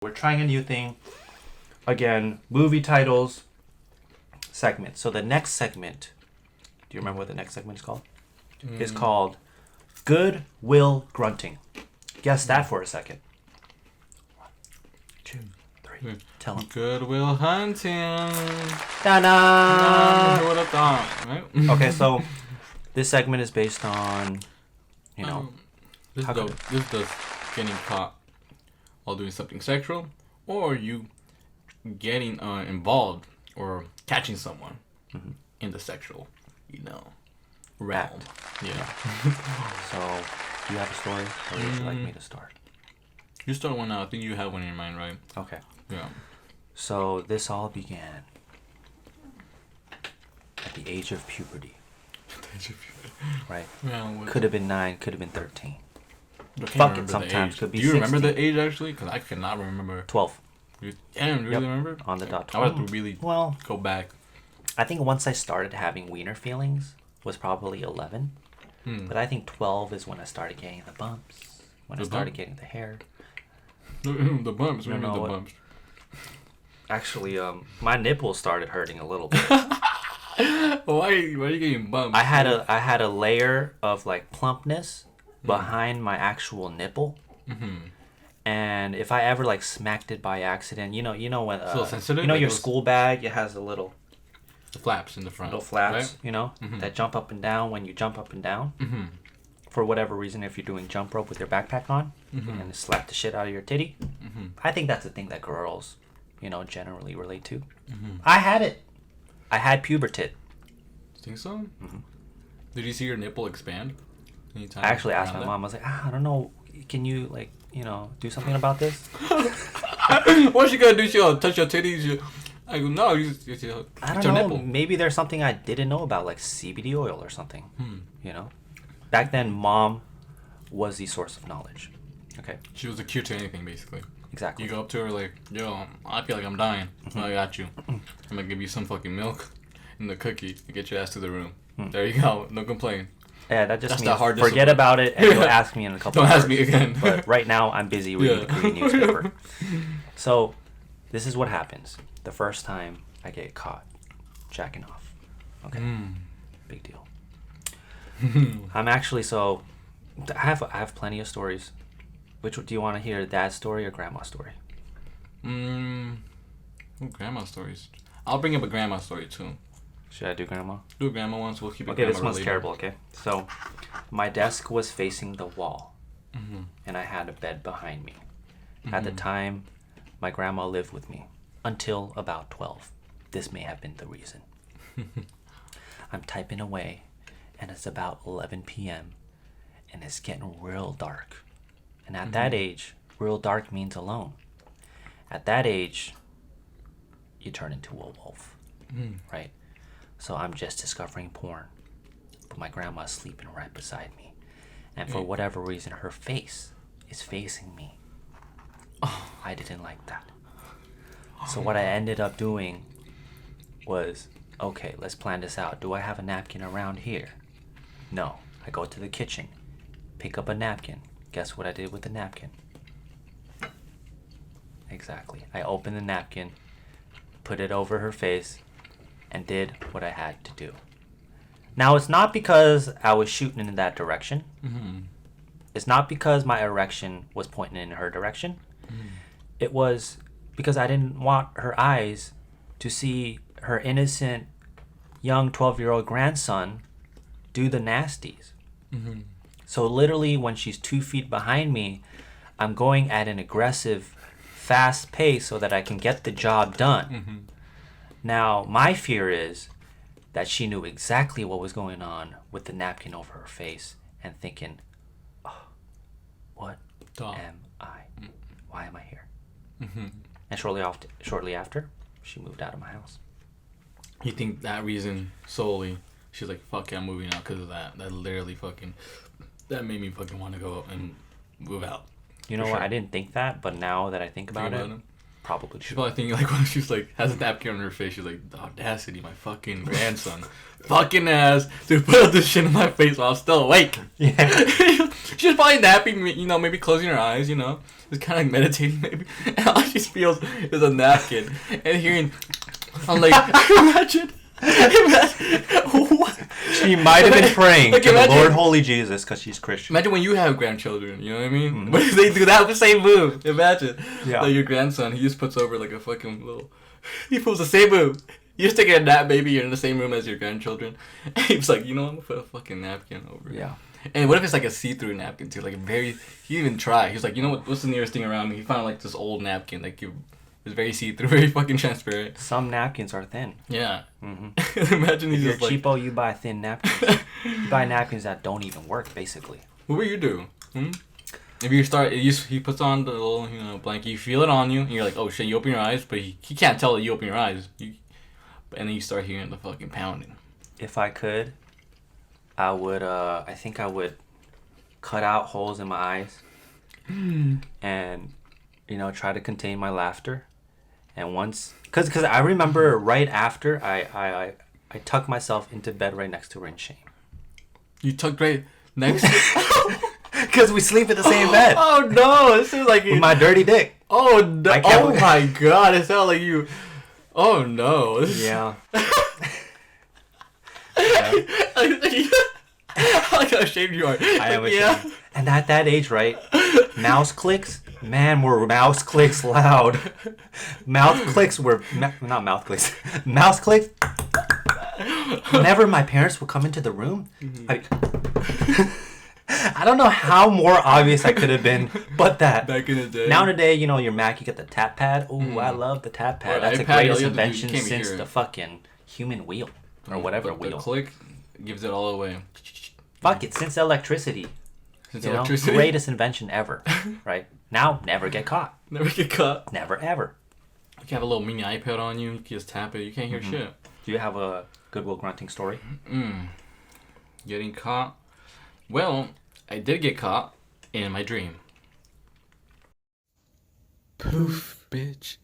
We're trying a new thing. Again, movie titles segment. So the next segment, do you remember what the next segment is called? It's called Good Will Grunting. Guess that for a second. 1, 2, 3. Tell them. Good Will Hunting. Ta-da! Who would have thought, right? Okay, so this segment is based on, this does getting caught while doing something sexual, or you getting involved or catching someone in the sexual, realm. Yeah. So, do you have a story, or would you like me to start? You start one now. I think you have one in your mind, right? Okay. Yeah. So this all began at the age of puberty. Right. Yeah, could have been 9, could have been 13. Fuck it, sometimes could be. Do you 16. remember the age actually? Because I cannot remember. 12. You really remember? On the dot. 12. I would have to really go back. I think once I started having wiener feelings was probably 11. But I think 12 is when I started getting the bumps. When I started getting the hair. The bumps. The bumps. Actually, my nipples started hurting a little bit. Why are you getting bumps? I had a layer of like plumpness behind my actual nipple. And if I ever like smacked it by accident, you know when sensitive, your school bag, it has the little flaps in the front. Little flaps, right? that jump up and down when you jump up and down. For whatever reason, if you're doing jump rope with your backpack on and slap the shit out of your titty, I think that's a thing that girls, generally relate to. I had it. I had pubertit. Think so? Did you see your nipple expand? Anytime I actually asked my mom. I was like, I don't know. Can you do something about this? What's she gonna do? She'll touch your titties. I go, no, I don't know. Nipple. Maybe there's something I didn't know about, like CBD oil or something. Back then, mom was the source of knowledge. Okay. She was a cure to anything, basically. Exactly. You go up to her like, yo, I feel like I'm dying. So I got you. I'm gonna give you some fucking milk and the cookie to get your ass to the room. There you go. No complaint. Yeah, that just means forget about it and you'll ask me in a couple Don't hours. ask me again. But right now, I'm busy reading the Korean newspaper. So, this is what happens. The first time I get caught jacking off. Okay. Big deal. I'm actually I have plenty of stories. Which do you want to hear, dad's story or grandma's story? Grandma stories. I'll bring up a grandma story too. Should I do grandma? Do a grandma once. We'll keep it. Okay, this one's terrible. Okay, so my desk was facing the wall, and I had a bed behind me. At the time, my grandma lived with me until about 12. This may have been the reason. I'm typing away, and it's about 11 p.m. and it's getting real dark. And at that age, real dark means alone. At that age, you turn into a wolf, right? So I'm just discovering porn, but my grandma's sleeping right beside me. And for whatever reason, her face is facing me. I didn't like that. So what I ended up doing was, okay, let's plan this out. Do I have a napkin around here? No. I go to the kitchen, pick up a napkin. Guess what I did with the napkin? Exactly. I opened the napkin, put it over her face, and did what I had to do. Now, it's not because I was shooting in that direction. It's not because my erection was pointing in her direction. It was because I didn't want her eyes to see her innocent young 12-year-old grandson do the nasties. So literally when she's 2 feet behind me, I'm going at an aggressive, fast pace so that I can get the job done. Now, my fear is that she knew exactly what was going on with the napkin over her face and thinking, oh, what am I? Why am I here? And shortly after, she moved out of my house. You think that reason solely, she's like, fuck yeah, I'm moving out because of that. That literally that made me fucking want to go and move out. You know what? I didn't think that, but now that I think about it, Probably She's true. probably thinking like when she's like has a napkin on her face, she's like, the audacity, my fucking grandson, fucking ass to put up this shit in my face while I'm still awake. Yeah. She's probably napping, maybe closing her eyes, just kind of like meditating maybe, and all she feels is a napkin and hearing. I'm like, imagine. What? She might have been praying Like, to imagine, the Lord Holy Jesus because she's Christian. Imagine when you have grandchildren, you know what I mean? What if they do that same move? Imagine. Yeah. Like your grandson, he just puts over like a fucking little. He pulls the same move. You're just taking a nap, baby. You're in the same room as your grandchildren. And he's like, I'm gonna put a fucking napkin over. Yeah. And what if it's like a see-through napkin too? Like he didn't even try. He was like, what's the nearest thing around me? He found like this old napkin, like it's very see-through, very fucking transparent. Some napkins are thin. Yeah. Mm-hmm. Imagine If he's you're just like. cheapo, you buy thin napkins. You buy napkins that don't even work, basically. What will you do? If you start, he puts on the little, blanket, you feel it on you, and you're like, oh shit, you open your eyes, but he can't tell that you open your eyes. And then you start hearing the fucking pounding. If I could, I would, I think I would cut out holes in my eyes and, try to contain my laughter. And once, because I remember right after, I tucked myself into bed right next to her in shame. You tucked right next Because we sleep in the same bed. Oh no, this is like... With my dirty dick. Oh no. Oh my god, it sounds like you... Oh no. Yeah. Look how ashamed you are. I am ashamed. And at that age, right? Mouse clicks? Man, were mouse clicks loud. Mouth clicks were... not mouth clicks. Mouse clicks. Whenever my parents would come into the room, I don't know how more obvious I could have been, but that. Back in the day. Nowadays, your Mac, you get the tap pad. Oh, I love the tap pad. That's the greatest invention since the fucking human wheel. Or whatever wheel. The click gives it all away. Fuck it, since electricity. Electricity. Greatest invention ever, right? Now, never get caught. Never get caught. Never, ever. You can have a little mini iPad on you. You can just tap it. You can't hear shit. Do you have a Goodwill Grunting story? Getting caught? Well, I did get caught in my dream. Poof, bitch.